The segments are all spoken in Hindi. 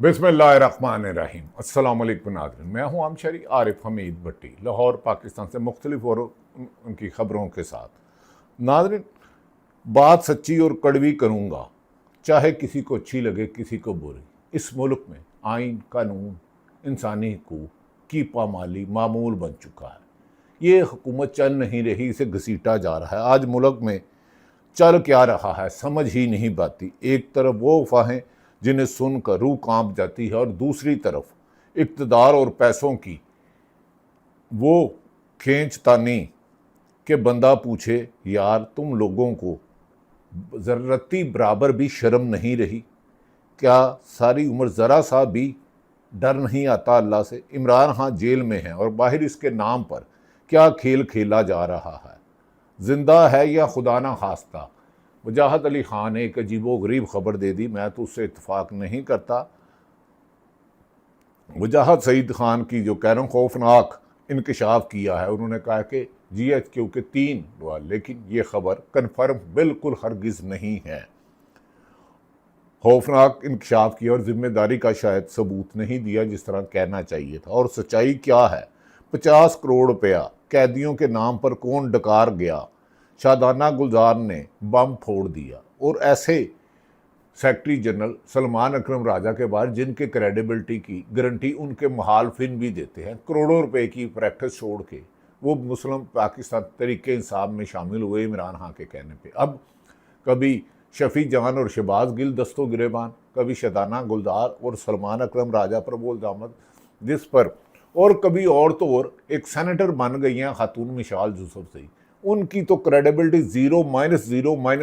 बिस्मिल्लाहिर्रहमानिर्रहीम। अस्सलाम वालेकुम नाज़रीन, मैं हूँ आमशरी आरिफ हमीद भट्टी, लाहौर पाकिस्तान से मुख्तलिफ और उनकी ख़बरों के साथ। नाज़रीन, बात सच्ची और कड़वी करूँगा, चाहे किसी को अच्छी लगे किसी को बुरी। इस मुल्क में आइन, कानून, इंसानी हकूक़ की पामाली मामूल बन चुका है। ये हुकूमत चल नहीं रही, इसे घसीटा जा रहा है। आज मुल्क में चल क्या रहा है समझ ही नहीं पाती। एक तरफ वो अफवाहें जिन्हें सुनकर रूह कांप जाती है और दूसरी तरफ इक़्तिदार और पैसों की वो खींचतानी के बंदा पूछे, यार तुम लोगों को ज़र्रती बराबर भी शर्म नहीं रही? क्या सारी उम्र ज़रा सा भी डर नहीं आता अल्लाह से? इमरान खान जेल में है और बाहर इसके नाम पर क्या खेल खेला जा रहा है? जिंदा है या खुदा ना खास्ता? वजाहत अली ख़ान ने एक अजीबो गरीब ख़बर दे दी, मैं तो उससे इत्तफाक नहीं करता। वजाहत सईद ख़ान की जो कह रहा हूँ खौफनाक इंकशाफ किया है, उन्होंने कहा कि GHQ के 3 हुआ, लेकिन ये खबर कन्फर्म बिल्कुल हरगिज़ नहीं है। खौफनाक इंकशाफ किया और जिम्मेदारी का शायद सबूत नहीं दिया जिस तरह कहना चाहिए था। और सच्चाई क्या है? 50 करोड़ रुपया कैदियों के नाम पर कौन डकार गया? शादाना गुलजार ने बम फोड़ दिया। और ऐसे सेक्रेटरी जनरल सलमान अकरम राजा के बाद जिनके क्रेडिबिलिटी की गारंटी उनके मुखालिफिन भी देते हैं, करोड़ों रुपए की प्रैक्टिस छोड़ के वो मुस्लिम पाकिस्तान तरीके इंसाफ में शामिल हुए इमरान खान के कहने पे। अब कभी शफी जान और शहबाज गिल दस्तों गिरेबान, कभी शादाना गुलजार और सलमान अकरम राजा पर बोल दामद जिस पर, और कभी और तो और एक सेनेटर बन गई हैं खातून मिशाल यूसुफजई। उनकी तो क्रेडिबिलिटी ज़ीरो माइनस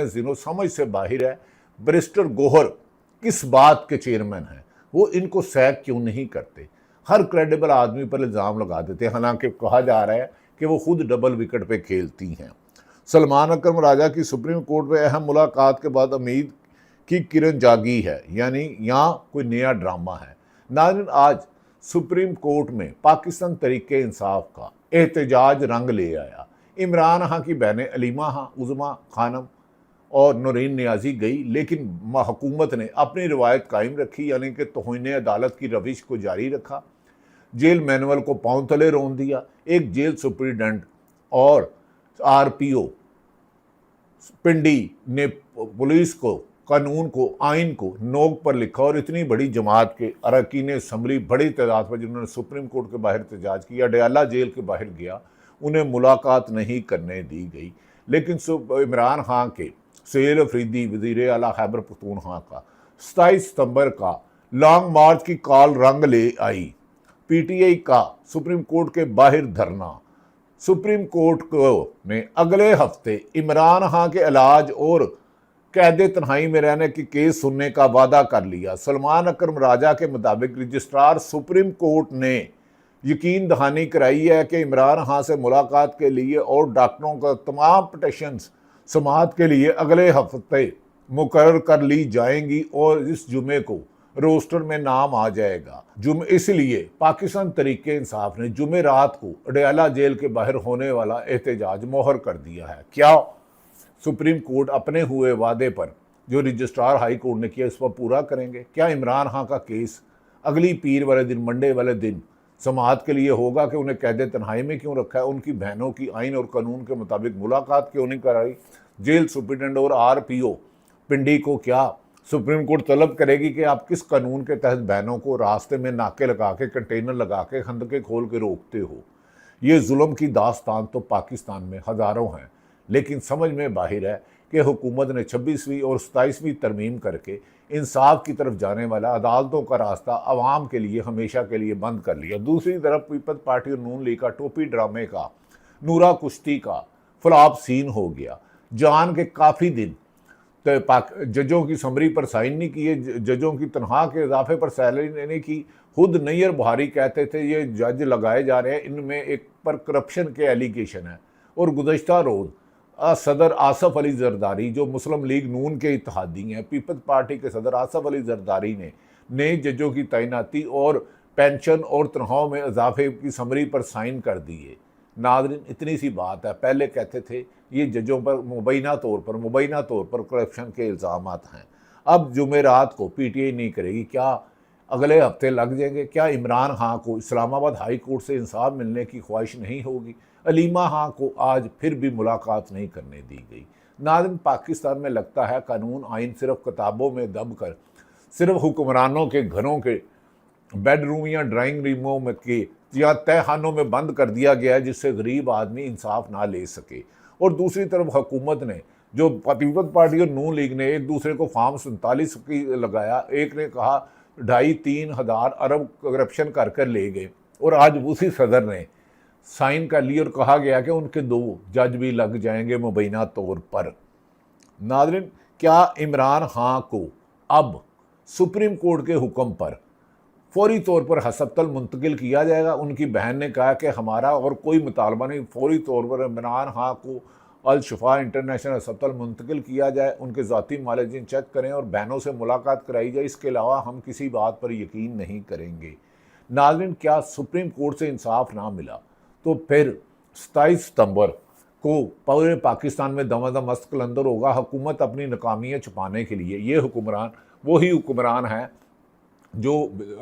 ज़ीरो समझ से बाहर है। बैरिस्टर गोहर किस बात के चेयरमैन हैं? वो इनको सैक क्यों नहीं करते? हर क्रेडिबल आदमी पर इल्ज़ाम लगा देते हैं, हालांकि कहा जा रहा है कि वो खुद डबल विकेट पे खेलती हैं। सलमान अकरम राजा की सुप्रीम कोर्ट में अहम मुलाकात के बाद उम्मीद की किरण जागी है, यानी यहाँ कोई नया ड्रामा है। नाज़रीन, आज सुप्रीम कोर्ट में पाकिस्तान तरीके इंसाफ का एहतजाज रंग ले आया। इमरान खान की बहनें अलीमा खान, उज़मा खानम और नूरीन नियाजी गई, लेकिन हुकूमत ने अपनी रवायत कायम रखी, यानी कि तौहीन अदालत की रविश को जारी रखा। जेल मैनुअल को पांव तले रोन दिया। एक जेल सुप्रीडेंट और RPO पिंडी ने पुलिस को, कानून को, आइन को नोक पर लिखा और इतनी बड़ी जमात के अरकान असम्बली बड़ी तादाद पर जिन्होंने सुप्रीम कोर्ट के बाहर एहतजाज किया, डयाला जेल के बाहर गया, उन्हें मुलाकात नहीं करने दी गई। लेकिन इमरान खान के सैयद अफरीदी वज़ीर आला खैबर पख्तूनख्वा का 27 सितंबर का लॉन्ग मार्च की कॉल रंग ले आई। PTI का सुप्रीम कोर्ट के बाहर धरना। सुप्रीम कोर्ट को ने अगले हफ्ते इमरान खान के इलाज और कैद तन्हाई में रहने के केस सुनने का वादा कर लिया। सलमान अकरम राजा के मुताबिक रजिस्ट्रार सुप्रीम कोर्ट ने यकीन दहानी कराई है कि इमरान खान से मुलाकात के लिए और डॉक्टरों का तमाम पिटिशंस समाअत के लिए अगले हफ्ते मुकर्रर कर ली जाएंगी और इस जुमे को रोस्टर में नाम आ जाएगा। इसलिए पाकिस्तान तरीके इंसाफ ने जुमे रात को अडयाला जेल के बाहर होने वाला एहतजाज मोहर कर दिया है। क्या सुप्रीम कोर्ट अपने हुए वादे पर जो रजिस्ट्रार हाई कोर्ट ने किया इस पर पूरा करेंगे? क्या इमरान खान का केस अगली पीर वाले दिन, मंडे वाले दिन समाअत के लिए होगा कि उन्हें कैद तन्हाई में क्यों रखा है? उनकी बहनों की आइन और कानून के मुताबिक मुलाकात क्यों नहीं कराई? जेल सुप्रिटेंडेंट और RPO पिंडी को क्या सुप्रीम कोर्ट तलब करेगी कि आप किस कानून के तहत बहनों को रास्ते में नाके लगा के, कंटेनर लगा के, खंदके खोल के रोकते हो? ये जुल्म की दास्तान तो पाकिस्तान में हज़ारों हैं, लेकिन समझ में बाहर है कि हुकूमत ने 26वीं और 27वीं तरमीम करके इंसाफ की तरफ जाने वाला अदालतों का रास्ता अवाम के लिए हमेशा के लिए बंद कर लिया। दूसरी तरफ पीपल्स पार्टी और नून लीग का टोपी ड्रामे का, नूरा कुश्ती का फ्लॉप सीन हो गया। जान के काफ़ी दिन तो जजों की समरी पर साइन नहीं किए, जजों की तनख्वाह के इजाफे पर सैलरी नहीं की। खुद नैयर बुहारी कहते थे ये जज लगाए जा रहे हैं, इनमें एक पर करप्शन के एलिगेशन है। और गुज़श्ता रोज़ सदर आसफ अली जरदारी, जो मुस्लिम लीग नून के इत्तेहादी हैं, पीपल्स पार्टी के सदर आसफ अली जरदारी ने नए जजों की तैनाती और पेंशन और तनख्वाहों में इजाफे की समरी पर साइन कर दिए। नाज़रीन, इतनी सी बात है, पहले कहते थे ये जजों पर मुबैना तौर पर करप्शन के इल्ज़ाम हैं। अब जुमेरात को PTI नहीं करेगी। क्या अगले हफ्ते लग जाएंगे। क्या इमरान खान को इस्लामाबाद हाई कोर्ट से इंसाफ मिलने की ख्वाहिश नहीं होगी? अलीमा खान को आज फिर भी मुलाकात नहीं करने दी गई। नाज़रीन, पाकिस्तान में लगता है कानून आइन सिर्फ किताबों में दब कर सिर्फ हुक्मरानों के घरों के बेडरूम या ड्राइंग रूमों में के या तहखानों में बंद कर दिया गया है, जिससे गरीब आदमी इंसाफ ना ले सके। और दूसरी तरफ हुकूमत ने, जो पीपल्स पार्टी और नून लीग ने एक दूसरे को फार्म 47 की लगाया, एक ने कहा 2.5-3 हज़ार अरब करप्शन कर कर ले गए, और आज उसी सदर ने साइन कर ली और कहा गया कि उनके 2 जज भी लग जाएंगे मुबैना तौर पर। नाज़रीन, क्या इमरान खान को अब सुप्रीम कोर्ट के हुक्म पर फौरी तौर पर हस्पताल मुंतकिल किया जाएगा? उनकी बहन ने कहा कि हमारा और कोई मुतालबा नहीं, फौरी तौर पर इमरान खान को अल शफा इंटरनेशनल हस्पताल मुंतकिल किया जाए, उनके ज़ाती मालजीन चेक करें और बहनों से मुलाकात कराई जाए। इसके अलावा हम किसी बात पर यकीन नहीं करेंगे। नाज़रीन, क्या सुप्रीम कोर्ट से इंसाफ ना मिला तो फिर 27 सितंबर को पूरे पाकिस्तान में दमादम मस्त कलंदर होगा। हुकूमत अपनी नाकामियाँ छुपाने के लिए, ये हुक्मरान वही हुक्मरान हैं जो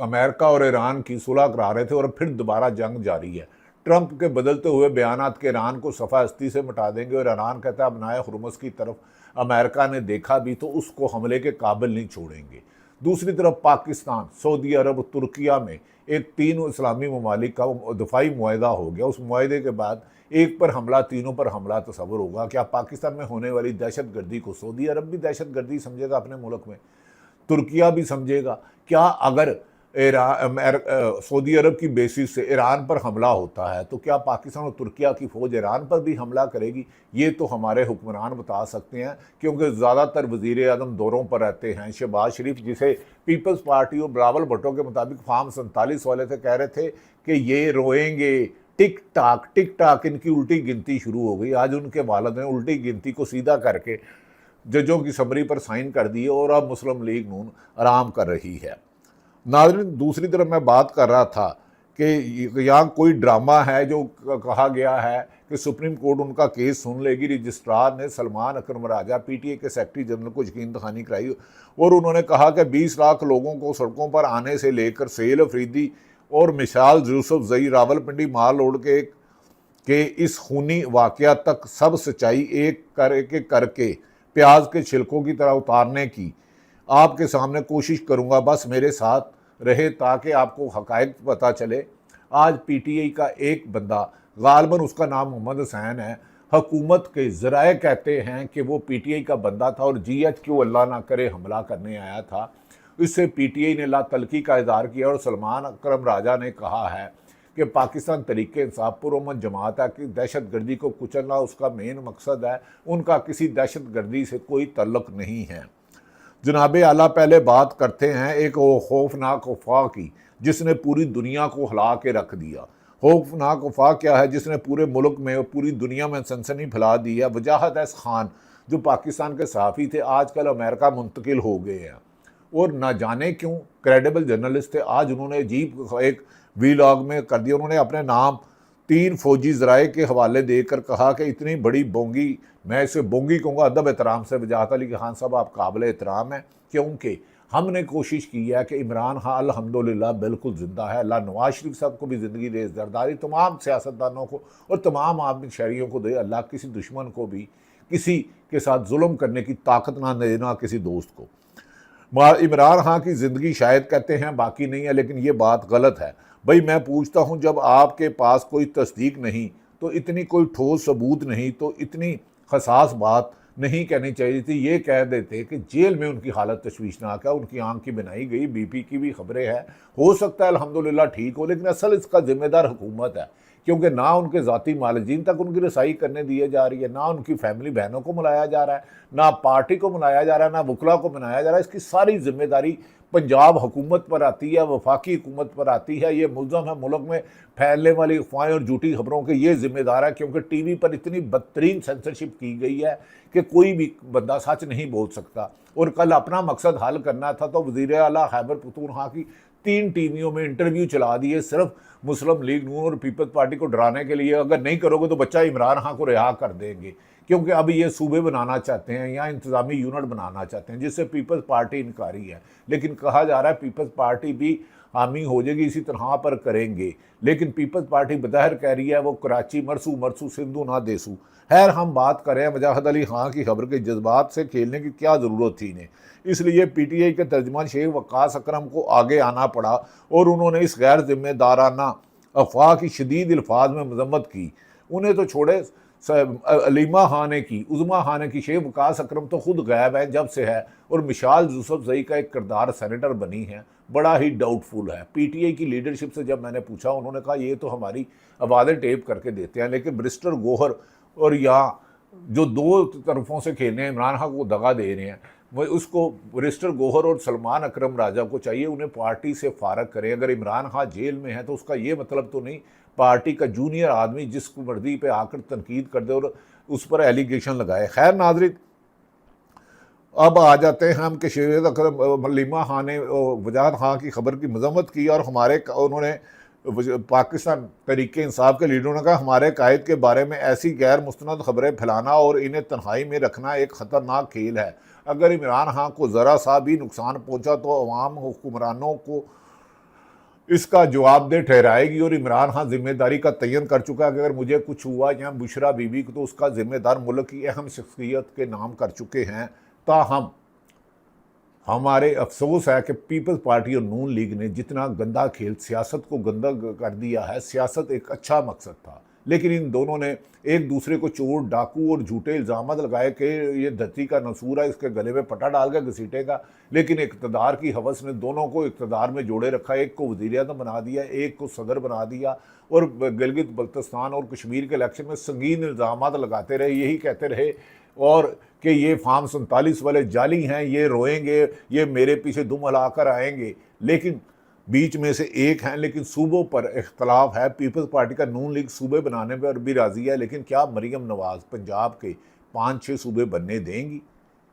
अमेरिका और ईरान की सुलह करा रहे थे और फिर दोबारा जंग जारी है। ट्रंप के बदलते हुए बयानात के ईरान को सफ़ा हस्ती से मिटा देंगे, और ईरान कहता है अपनाए हुर्मुज़ की तरफ अमेरिका ने देखा भी तो उसको हमले के काबिल नहीं छोड़ेंगे। दूसरी तरफ पाकिस्तान, सऊदी अरब, तुर्किया में एक 3 इस्लामी ममालिक का दफाई मुआहदा हो गया। उस मुआहदे के बाद एक पर हमला, तीनों पर हमला तस्वुर होगा। क्या पाकिस्तान में होने वाली दहशत गर्दी को सऊदी अरब भी दहशत गर्दी समझेगा अपने मुल्क में? तुर्किया भी समझेगा? क्या अगर सऊदी अरब की बेसिस से ईरान पर हमला होता है तो क्या पाकिस्तान और तुर्किया की फ़ौज ईरान पर भी हमला करेगी? ये तो हमारे हुक्मरान बता सकते हैं, क्योंकि ज़्यादातर वज़ीर आज़म दौरों पर रहते हैं। शहबाज शरीफ, जिसे पीपल्स पार्टी और बिलावल भुट्टो के मुताबिक फार्म 47 वाले थे, कह रहे थे कि ये रोएंगे, टिक टाक इनकी उल्टी गिनती शुरू हो गई। आज उनके वालिद ने उल्टी गिनती को सीधा करके जजों की समरी पर साइन कर दिए और अब मुस्लिम लीग नून आराम कर रही है। नाज़रीन, दूसरी तरफ मैं बात कर रहा था कि यहाँ कोई ड्रामा है जो कहा गया है कि सुप्रीम कोर्ट उनका केस सुन लेगी। रजिस्ट्रार ने सलमान अकरम राजा पीटीए के सेक्रेटरी जनरल को यकीन दहानी कराई और उन्होंने कहा कि 20 लाख लोगों को सड़कों पर आने से लेकर सेल अफरीदी और मिसाल यूसुफ जई रावलपिंडी माल लोड के इस खूनी वाक़या तक सब सच्चाई एक करके प्याज के छिलकों की तरह उतारने की आपके सामने कोशिश करूंगा। बस मेरे साथ रहे ताकि आपको हकायक पता चले। आज पीटीआई का एक बंदा, गालबन उसका नाम मोहम्मद हुसैन है, हुकूमत के ज़राए कहते हैं कि वो पीटीआई का बंदा था और जीएचक्यू अल्लाह ना करे हमला करने आया था। इससे पीटीआई ने ला तलखी का इज़हार किया और सलमान अकरम राजा ने कहा है कि पाकिस्तान तरीके इंसाफ पुरअमन जमात है कि दहशत गर्दी को कुचलना उसका मेन मकसद है, उनका किसी दहशत गर्दी से कोई तल्लुक़ नहीं है। जनाबे आला पहले बात करते हैं एक खौफनाक अफवाह की जिसने पूरी दुनिया को हिला के रख दिया। खौफनाक अफवाह क्या है जिसने पूरे मुल्क में और पूरी दुनिया में सनसनी फैला दी है? वजाहत है खान, जो पाकिस्तान के सहाफ़ी थे, आजकल अमेरिका मुंतकिल हो गए हैं और ना जाने क्यों क्रेडिबल जर्नलिस्ट थे। आज उन्होंने अजीब एक वीलॉग में कर दिया, उन्होंने अपने नाम 3 फौजी ज़राए के हवाले देकर कहा कि इतनी बड़ी बोंगी, मैं इसे बोंगी कहूँगा अदब एहतराम से, वजाहत अली खान साहब आप काबिल एहतराम हैं, क्योंकि हमने कोशिश की है कि इमरान खान अल्हम्दुलिल्लाह बिल्कुल ज़िंदा है। अल्लाह नवाज शरीफ साहब को भी ज़िंदगी दे, जरदारी तमाम सियासतदानों को और तमाम आदमी शहरियों को दे। अल्लाह किसी दुश्मन को भी किसी के साथ जुल्म करने की ताकत ना देना किसी दोस्त को। इमरान खान की ज़िंदगी शायद कहते हैं बाकी नहीं है, लेकिन ये बात गलत है। भाई मैं पूछता हूँ, जब आपके पास कोई तस्दीक नहीं तो इतनी कोई ठोस सबूत नहीं तो इतनी हसास बात नहीं कहनी चाहिए थी। ये कह देते कि जेल में उनकी हालत तशवीशनाक है, उनकी आंख की बनाई गई, बीपी की भी खबरें हैं, हो सकता है अल्हम्दुलिल्लाह ठीक हो, लेकिन असल इसका जिम्मेदार हुकूमत है, क्योंकि ना उनके ज़ाती मालजीन तक उनकी रसाई करने दिए जा रही है, ना उनकी फैमिली बहनों को मनाया जा रहा है, ना पार्टी को मनाया जा रहा है, ना वकला को मनाया जा रहा है। इसकी सारी जिम्मेदारी पंजाब हुकूमत पर आती है, वफाकी हुकूमत पर आती है। ये मुल्ज़म है मुल्क में फैलने वाली अफवाहें और झूठी खबरों के, ये जिम्मेदार है, क्योंकि टीवी पर इतनी बदतरीन सेंसरशिप की गई है कि कोई भी बंदा सच नहीं बोल सकता। और कल अपना मकसद हल करना था तो वज़ीर आला खैबर पख्तूनख्वा की 3 टीवियों में इंटरव्यू चला दिए सिर्फ मुस्लिम लीग नून और पीपल्स पार्टी को डराने के लिए। अगर नहीं करोगे तो बच्चा इमरान खान को रिहा कर देंगे, क्योंकि अब ये सूबे बनाना चाहते हैं या इंतजामी यूनिट बनाना चाहते हैं, जिससे पीपल्स पार्टी इनकारी है। लेकिन कहा जा रहा है पीपल्स पार्टी भी हामी हो जाएगी, इसी तरह पर करेंगे। लेकिन पीपल्स पार्टी बज़ाहिर कह रही है वो कराची मरसू मरसू सिंधु ना देसू। खैर, हम बात करें वजाहत अली खां की खबर के जज्बात से खेलने की क्या ज़रूरत थी इन्हें, इसलिए पीटीआई के तर्जमान शेख वक्कास अकरम को आगे आना पड़ा और उन्होंने इस गैर जिम्मेदाराना अफवाह की शदीद अल्फाज में मजम्मत की। उन्हें तो छोड़े, अलीमा खान ने की, उज़मा खान ने की, शेख वक्कास अकरम तो खुद गायब है जब से है, और मिशाल यूसुफजई का एक किरदार सेनेटर बनी है, बड़ा ही डाउटफुल है। पीटीआई की लीडरशिप से जब मैंने पूछा, उन्होंने कहा ये तो हमारी आवाज़ें टेप करके देते हैं, लेकिन बैरिस्टर गौहर और यहाँ जो दो तरफों से खेलने हैं, इमरान खान को दगा दे रहे हैं, वो उसको बैरिस्टर गौहर और सलमान अकरम राजा को चाहिए उन्हें पार्टी से फारग करें। अगर इमरान खान जेल में है तो उसका ये मतलब तो नहीं पार्टी का जूनियर आदमी जिस मर्जी पे आकर तनकीद कर दे और उस पर एलिगेशन लगाए। खैर नाज़रीन, अब आ जाते हैं हम कि शेख अकरम अलीमा खान ने वजाहत खां की खबर की मजम्मत की और उन्होंने पाकिस्तान तहरीक इंसाफ के लीडरों ने कहा हमारे कायद के बारे में ऐसी गैर मुस्तनद खबरें फैलाना और इन्हें तन्हाई में रखना एक ख़तरनाक खेल है। अगर इमरान खान को ज़रा सा भी नुकसान पहुंचा तो अवाम हुक्मरानों को इसका जवाबदेह ठहराएगी और इमरान खान जिम्मेदारी का तयन कर चुका है कि अगर मुझे कुछ हुआ या बुशरा बीबी को तो उसका जिम्मेदार मुल्क की अहम शख्सियत के नाम कर चुके हैं। ताहम हमारे अफसोस है कि पीपल्स पार्टी और नून लीग ने जितना गंदा खेल सियासत को गंदा कर दिया है। सियासत एक अच्छा मकसद था, लेकिन इन दोनों ने एक दूसरे को चोर डाकू और झूठे इल्ज़ाम लगाए कि ये धरती का नसूर है, इसके गले में पटा डाल के घसीटेगा। लेकिन इक़्तिदार की हवस ने दोनों को इक़्तिदार में जोड़े रखा, एक को वज़ीर-ए-आज़म बना दिया, एक को सदर बना दिया, और गिलगित बल्तिस्तान और कश्मीर के इलेक्शन में संगीन इल्ज़ाम लगाते रहे, यही कहते रहे और कि ये फार्म 47 वाले जाली हैं, ये रोएंगे, ये मेरे पीछे दुम हिलाकर आएंगे। लेकिन बीच में से एक हैं, लेकिन सूबों पर इख्तलाफ है। पीपल्स पार्टी का नून लीग सूबे बनाने पर भी राज़ी है, लेकिन क्या मरीम नवाज़ पंजाब के 5-6 सूबे बनने देंगी?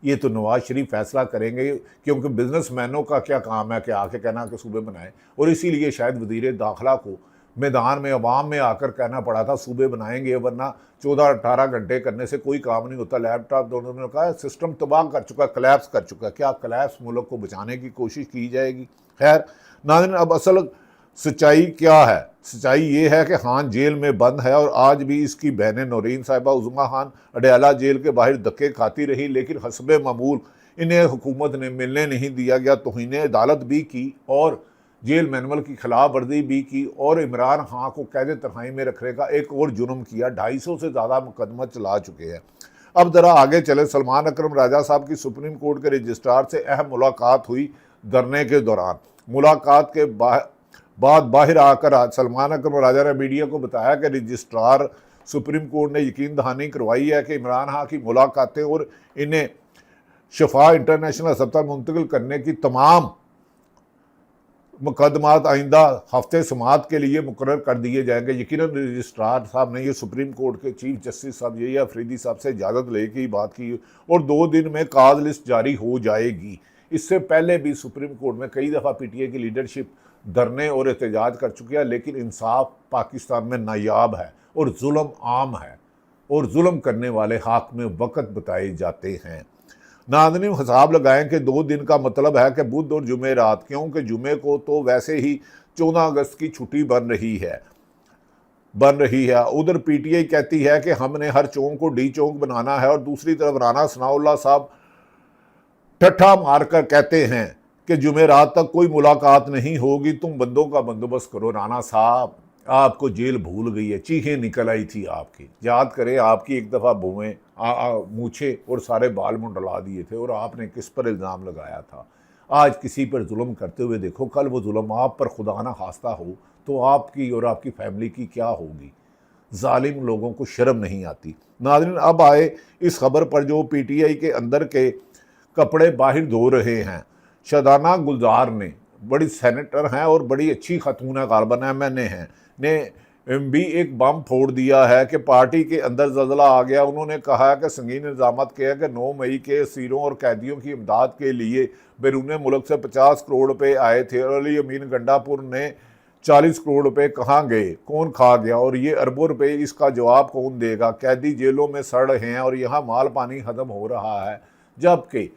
ये तो नवाज शरीफ फैसला करेंगे, क्योंकि बिजनेसमैनों का क्या काम है कि आके कहना कि सूबे बनाएं। और इसीलिए शायद वज़ीर दाखिला को मैदान में अवाम में आकर कहना पड़ा था सूबे बनाएंगे, वरना 14-18 घंटे करने से कोई काम नहीं होता। लैपटॉप दोनों ने कहा सिस्टम तबाह कर चुका, कलैप्स कर चुका। क्या कलैप्स मुल्क को बचाने की कोशिश की जाएगी? खैर नाज़रीन, अब असल सच्चाई क्या है? सच्चाई ये है कि खान जेल में बंद है और आज भी इसकी बहनें नौरीन साहिबा उज़मा खान अडयाला जेल के बाहर धक्के खाती रही, लेकिन हस्बे मामूल इन्हें हुकूमत ने मिलने नहीं दिया गया। तौहीन अदालत भी की और जेल मैनुअल की खिलाफ वर्जी भी की और इमरान खान को कैद तन्हाई में रखने का एक और जुर्म किया। 250 से ज़्यादा मुकदमा चला चुके हैं। अब ज़रा आगे चले। सलमान अकरम राजा साहब की सुप्रीम कोर्ट के रजिस्ट्रार से अहम मुलाकात हुई धरने के दौरान। मुलाकात के बाद बाहर आकर सलमान अकरम राजा ने मीडिया को बताया कि रजिस्ट्रार सुप्रीम कोर्ट ने यकीन दहानी करवाई है कि इमरान खान की मुलाकातें और इन्हें शफा इंटरनेशनल अस्पताल मुंतकिल करने की तमाम मुकदमात आइंदा हफ्ते समात के लिए मुकर्रर कर दिए जाएंगे। यकीनन रजिस्ट्रार साहब ने ये सुप्रीम कोर्ट के चीफ जस्टिस साहब ये अफरीदी साहब से इजाज़त ले की बात की और 2 दिन में काज लिस्ट जारी हो जाएगी। इससे पहले भी सुप्रीम कोर्ट में कई दफ़ा पीटीआई की लीडरशिप धरने और एहतजाज कर चुकी है, लेकिन इंसाफ पाकिस्तान में नायाब है और जुल्म आम है और जुल्म करने वाले हाक में वक़्त बताए जाते हैं। नाज़रीन, हिसाब लगाएं कि 2 दिन का मतलब है कि बुध और जुमेरात, क्योंकि जुमे को तो वैसे ही 14 अगस्त की छुट्टी बन रही है। उधर पीटीआई कहती है कि हमने हर चौक को डी चौक बनाना है और दूसरी तरफ राना सनाउल्लाह साहब ठट्ठा मारकर कहते हैं कि जुमेरात तक कोई मुलाकात नहीं होगी, तुम बंदों का बंदोबस्त करो। राना साहब, आपको जेल भूल गई है, चीखें निकल आई थी आपकी। याद करें, आपकी एक दफ़ा भुएं मूछे और सारे बाल मुंडला दिए थे और आपने किस पर इल्ज़ाम लगाया था। आज किसी पर जुल्म करते हुए देखो, कल वो जुल्म आप पर खुदा ना खास्ता हो तो आपकी और आपकी फैमिली की क्या होगी। जालिम लोगों को शर्म नहीं आती। नाज़रीन, अब आए इस खबर पर जो पीटीआई के अंदर के कपड़े बाहर धो रहे हैं। शादाना गुलजार ने, बड़ी सेनेटर हैं और बड़ी अच्छी खतून है, गालबन MNA हैं, ने भी एक बम फोड़ दिया है कि पार्टी के अंदर जल्जला आ गया। उन्होंने कहा कि संगीन इल्ज़ाम किया कि 9 मई के असीरों और कैदियों की इमदाद के लिए बैरून मुल्क से 50 करोड़ रुपए आए थे और अली अमीन गंडापुर ने 40 करोड़ रुपए कहाँ गए, कौन खा गया, और ये अरबों रुपए, इसका जवाब कौन देगा। कैदी जेलों में सड़ रहे हैं और यहाँ माल पानी खत्म हो रहा है, जबकि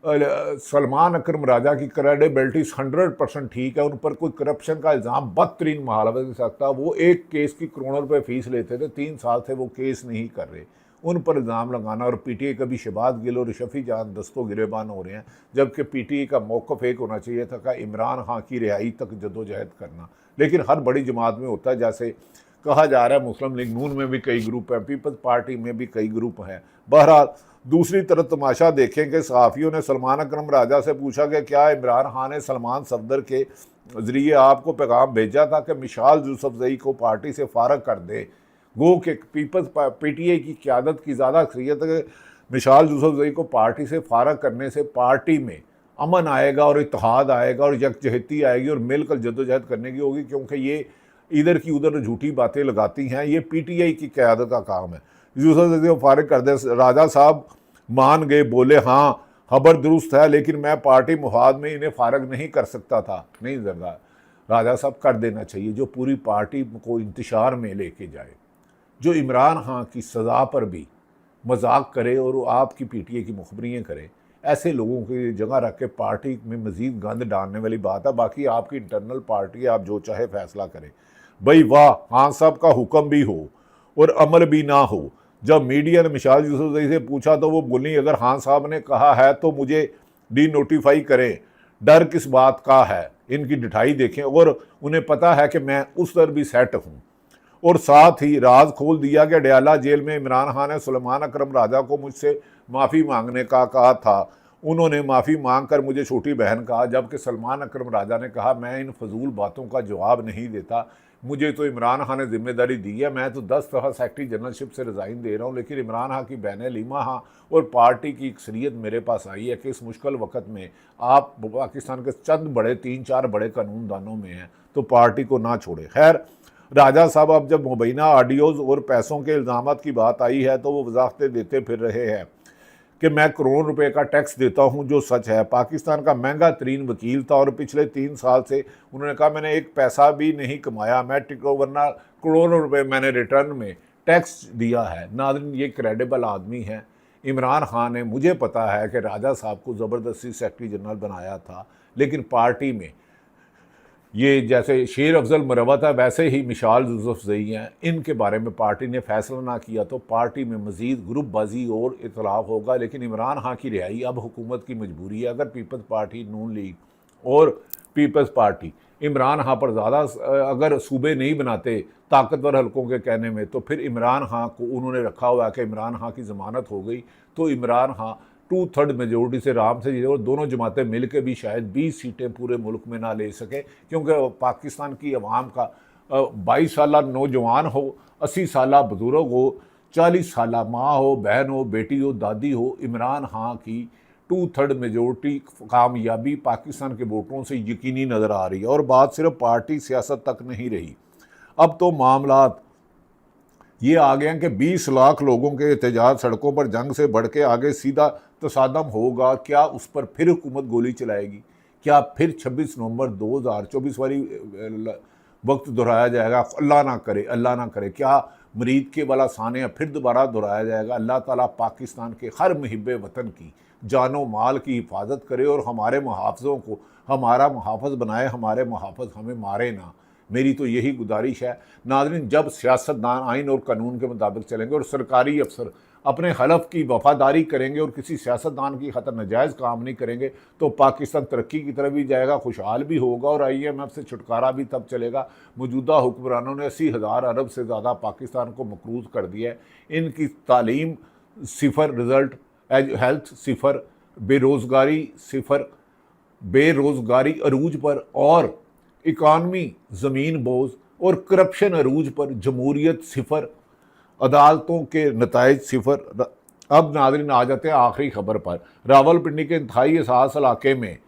सलमान अकरम राजा की क्रेडिबिलिटी 100% ठीक है। उन पर कोई करप्शन का इल्ज़ाम बदतरीन महालवत दे सकता। वो एक केस की करोड़ों रुपए फीस लेते थे, 3 साल से वो केस नहीं कर रहे। उन पर इल्ज़ाम लगाना, और पीटीआई का भी शहबाज गिल और शफी जान दस्तों गिरेबान हो रहे हैं, जबकि पीटीआई का मौक़िफ़ एक होना चाहिए था कि इमरान खान की रिहाई तक जद्दोजहद करना। लेकिन हर बड़ी जमात में होता है, जैसे कहा जा रहा है मुस्लिम लीग नून में भी कई ग्रुप हैं, पीपल्स पार्टी में भी कई ग्रुप हैं। बहरहाल दूसरी तरफ तमाशा देखें कि सहाफ़ियों ने सलमान अकरम राजा से पूछा कि क्या इमरान खान ने सलमान सफदर के ज़रिए आपको पैगाम भेजा था कि मिशाल यूसुफजई को पार्टी से फारग कर दे। गो के पीपल्स पीटीआई की क़यादत की ज़्यादा अक्सरियत है कि मिशाल यूसुफजई को पार्टी से फारग करने से पार्टी में अमन आएगा और इत्तेहाद आएगा और यकजहती आएगी और मिलकर जद्दोजहद करने की होगी, क्योंकि ये इधर की उधर झूठी बातें लगाती हैं। ये पीटीआई की क़यादत का काम है। यूसुफजई को फारग कर दे। राजा साहब मान गए, बोले हाँ खबर दुरुस्त है, लेकिन मैं पार्टी मुफाद में इन्हें फारग नहीं कर सकता था। नहीं जरा राजा साहब कर देना चाहिए, जो पूरी पार्टी को इंतशार में लेके जाए, जो इमरान खान की सज़ा पर भी मजाक करे और आपकी पीटीआई की मुखबरियाँ करे। ऐसे लोगों की जगह रख के पार्टी में मज़ीद गंद डालने वाली बात है। बाकी आपकी इंटरनल पार्टी है, आप जो चाहे फैसला करें। भाई वाह, खान साहब का हुक्म भी हो और अमल भी ना हो। जब मीडिया ने मिशाल यूसुफजई से पूछा तो वो बोली, अगर खान साहब ने कहा है तो मुझे डी नोटिफाई करें, डर किस बात का है। इनकी डिठाई देखें, और उन्हें पता है कि मैं उस पर भी सेट हूँ। और साथ ही राज खोल दिया कि डयाला जेल में इमरान खान ने सलमान अकरम राजा को मुझसे माफ़ी मांगने का कहा था। उन्होंने माफ़ी मांग कर मुझे छोटी बहन कहा, जबकि सलमान अकरम राजा ने कहा मैं इन फजूल बातों का जवाब नहीं देता, मुझे तो इमरान खान ने जिम्मेदारी दी है, मैं तो 10 दफ़ा सेक्रेटरी जनरलशिप से रिज़ाइन दे रहा हूँ। लेकिन इमरान खान की बहनें लीमा खान और पार्टी की अक्सरियत मेरे पास आई है कि इस मुश्किल वक्त में आप पाकिस्तान के चंद बड़े 3-4 बड़े कानूनदानों में हैं, तो पार्टी को ना छोड़े। खैर राजा साहब अब जब मुबैना ऑडियोज़ और पैसों के इल्ज़ामात की बात आई है तो वो वजाहतें देते फिर रहे हैं कि मैं करोड़ों रुपए का टैक्स देता हूं, जो सच है। पाकिस्तान का महंगा तरीन वकील था और पिछले 3 साल से उन्होंने कहा मैंने एक पैसा भी नहीं कमाया, मैं टिको, वरना करोड़ों रुपए मैंने रिटर्न में टैक्स दिया है। नाज़रीन, ये क्रेडिबल आदमी है इमरान खान ने। मुझे पता है कि राजा साहब को ज़बरदस्ती सेक्रेटरी जनरल बनाया था, लेकिन पार्टी में ये जैसे शेर अफजल मरवत है वैसे ही मिशाल यूसुफजई हैं, इनके बारे में पार्टी ने फैसला ना किया तो पार्टी में मज़ीद ग्रुपबाजी और इतलाफ होगा। लेकिन इमरान खान की रिहाई अब हुकूमत की मजबूरी है। अगर पीपल्स पार्टी, नून लीग और पीपल्स पार्टी इमरान खान पर ज़्यादा अगर सूबे नहीं बनाते ताकतवर हलकों के कहने में, तो फिर इमरान खान को उन्होंने रखा हुआ है कि इमरान खान की ज़मानत हो गई तो इमरान खान 2/3 मेजोरिटी से आराम से जीते और दोनों जमातें मिलकर भी शायद 20 सीटें पूरे मुल्क में ना ले सके, क्योंकि पाकिस्तान की अवाम का 22 साल नौजवान हो, 80 साल बुजुर्ग हो, 40 साल माँ हो, बहन हो, बेटी हो, दादी हो, इमरान खान की 2/3 मेजोरिटी कामयाबी पाकिस्तान के वोटरों से यकीनी नज़र आ रही है। और बात सिर्फ पार्टी सियासत तक नहीं रही, अब तो मामलात ये आ गए हैं कि 20 लाख लोगों के एहतजाज सड़कों पर जंग से बढ़ के आगे सीधा तसादम होगा। क्या उस पर फिर हुकूमत गोली चलाएगी? क्या फिर 26 नवंबर 2024 वाली वक्त दोहराया जाएगा? अल्लाह ना करे, अल्लाह ना करे। क्या मरीद के वाला सानिया फिर दोबारा दोहराया जाएगा? अल्लाह ताला पाकिस्तान के हर मुहिब्बे वतन की जानो माल की हिफाजत करे और हमारे मुहाफ़िज़ों को हमारा मुहाफ़िज़ बनाए, हमारे मुहाफ़िज़ हमें मारे ना। मेरी तो यही गुजारिश है। नाज़रीन, जब सियासतदान आइन और कानून के मुताबिक चलेंगे और सरकारी अफसर अपने हलफ की वफादारी करेंगे और किसी सियासतदान की खतर नजायज़ काम नहीं करेंगे, तो पाकिस्तान तरक्की की तरफ भी जाएगा, खुशहाल भी होगा और IMF से छुटकारा भी तब चलेगा। मौजूदा हुक्मरानों ने 80,000 अरब से ज़्यादा पाकिस्तान को मकरूज़ कर दिया है। इनकी तालीम सिफर, रिज़ल्ट हेल्थ सिफर, बेरोज़गारी सिफर, बेरोज़गारी अरूज पर और इकानमी ज़मीन बोझ और करप्शन अरूज पर, जमहूरियत सिफर, अदालतों के नताइज सिफर। अब नाज़रीन आ जाते हैं आखिरी खबर पर। रावलपिंडी के इंतहाई हसास इलाके में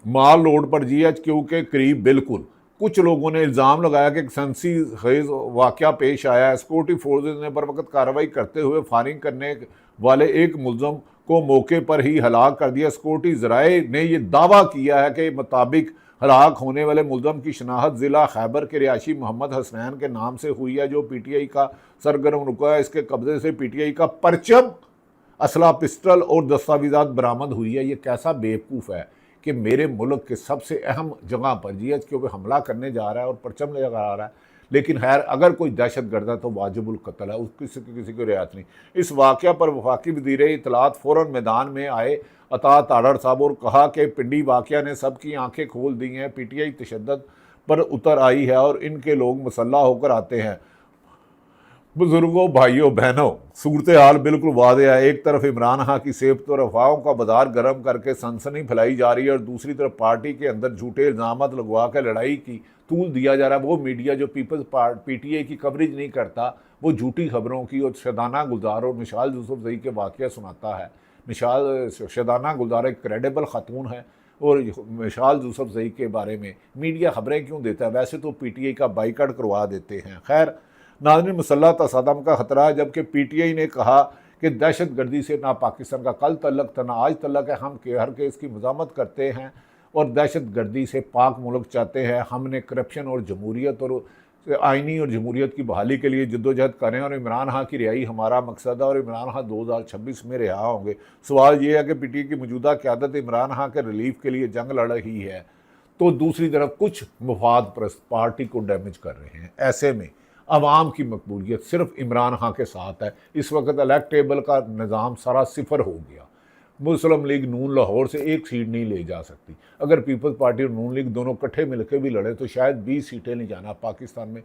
माल रोड पर GHQ के करीब बिल्कुल कुछ लोगों ने इल्ज़ाम लगाया कि एक सनसनीखेज़ वाक़या पेश आया है। सिक्योरिटी फोर्सेज ने बरवक़्त कार्रवाई करते हुए फायरिंग करने वाले एक मुलज़म को मौके पर ही हलाक कर दिया। सिक्योरिटी ज़राए ने यह दावा किया है कि मुताबिक हलाक होने वाले मुलज़म की शनाख्त ज़िला खैबर के रिहायशी मोहम्मद हसनैन के नाम से हुई है, जो PTI का सरगर्म रुका है। इसके कब्ज़े से PTI का परचम, असला, पिस्टल और दस्तावेज़ात बरामद हुई है। ये कैसा बेवकूफ़ है कि मेरे मुल्क के सबसे अहम जगह पर GH के ऊपर हमला करने जा रहा है और परचम ले जा रहा है। लेकिन खैर, अगर कोई दहशतगर्द है तो वाजिबुल कत्ल है, उस किसी को रियायत नहीं। इस वाक़या पर वफाकी वज़ीर इत्तलात फ़ौरन मैदान में आए, अता ताड़ड़ साहब, और कहा कि पिंडी वाक़या ने सबकी आंखें खोल दी हैं। PTI तशद्दुद पर उतर आई है और इनके लोग मुसल्लह होकर आते हैं। बुजुर्गों, भाइयों, बहनों, सूरत हाल बिल्कुल वाज़ेह है। एक तरफ इमरान खान की सेहत और अफवाहों का बाजार गर्म करके सनसनी फैलाई जा रही है और दूसरी तरफ पार्टी के अंदर झूठे इल्ज़ामात लगवा कर लड़ाई की तूल दिया जा रहा है। वो मीडिया जो पीपल्स PTI की कवरेज नहीं करता, वो झूठी खबरों की और शादाना गुलजार और मिसाल यूसुफजई के वाक़या सुनाता है। शादाना गुलजार एक क्रेडिबल खातून है और मिसाल यूसुफजई के बारे में मीडिया खबरें क्यों देता है? वैसे तो PTI का बाइकाट करवा देते हैं। खैर नाज़रीन, मुसल्लह तसादम का खतरा है, जबकि PTI ने कहा कि दहशत गर्दी से ना पाकिस्तान का कल तल्लक था ना आज तल्लक है। हम हर केस की मज़ामत करते हैं और दहशत गर्दी से पाक मुल्क चाहते हैं। हमने करप्शन और जमहूरियत और आइनी और जमहूरियत की बहाली के लिए जद्दोजहद करें और इमरान खान की रिहाई हमारा मकसद है और इमरान खान 2026 में रिहा होंगे। सवाल ये है कि PTI की मौजूदा क़यादत इमरान खान के रिलीफ के लिए जंग लड़ रही है, तो दूसरी तरफ कुछ मफाद परस्त पार्टी को डैमेज कर रहे हैं। ऐसे में अवाम की मकबूलियत सिर्फ इमरान खान के साथ है। इस वक्त इलेक्टेबल का निज़ाम सारा सिफर हो गया। मुस्लिम लीग नून लाहौर से एक सीट नहीं ले जा सकती। अगर पीपल्स पार्टी और नून लीग दोनों इकट्ठे मिलकर भी लड़े तो शायद 20 सीटें नहीं जाना पाकिस्तान में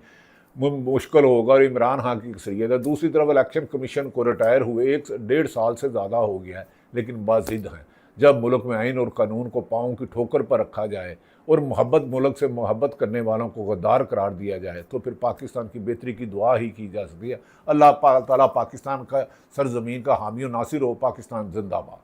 मुश्किल होगा और इमरान खान की अक्सरियत है। दूसरी तरफ इलेक्शन कमीशन को रिटायर हुए 1.5 साल से ज़्यादा हो गया है, लेकिन बाजिद हैं। जब मुल्क में आइन और कानून को पाँव की ठोकर पर रखा जाए और मुल्क से मोहब्बत करने वालों को गद्दार करार दिया जाए तो फिर पाकिस्तान की बेहतरी की दुआ ही की जा सकती है। अल्लाह ताला पाकिस्तान का सरजमीन का हामी और नासिर हो। पाकिस्तान जिंदाबाद।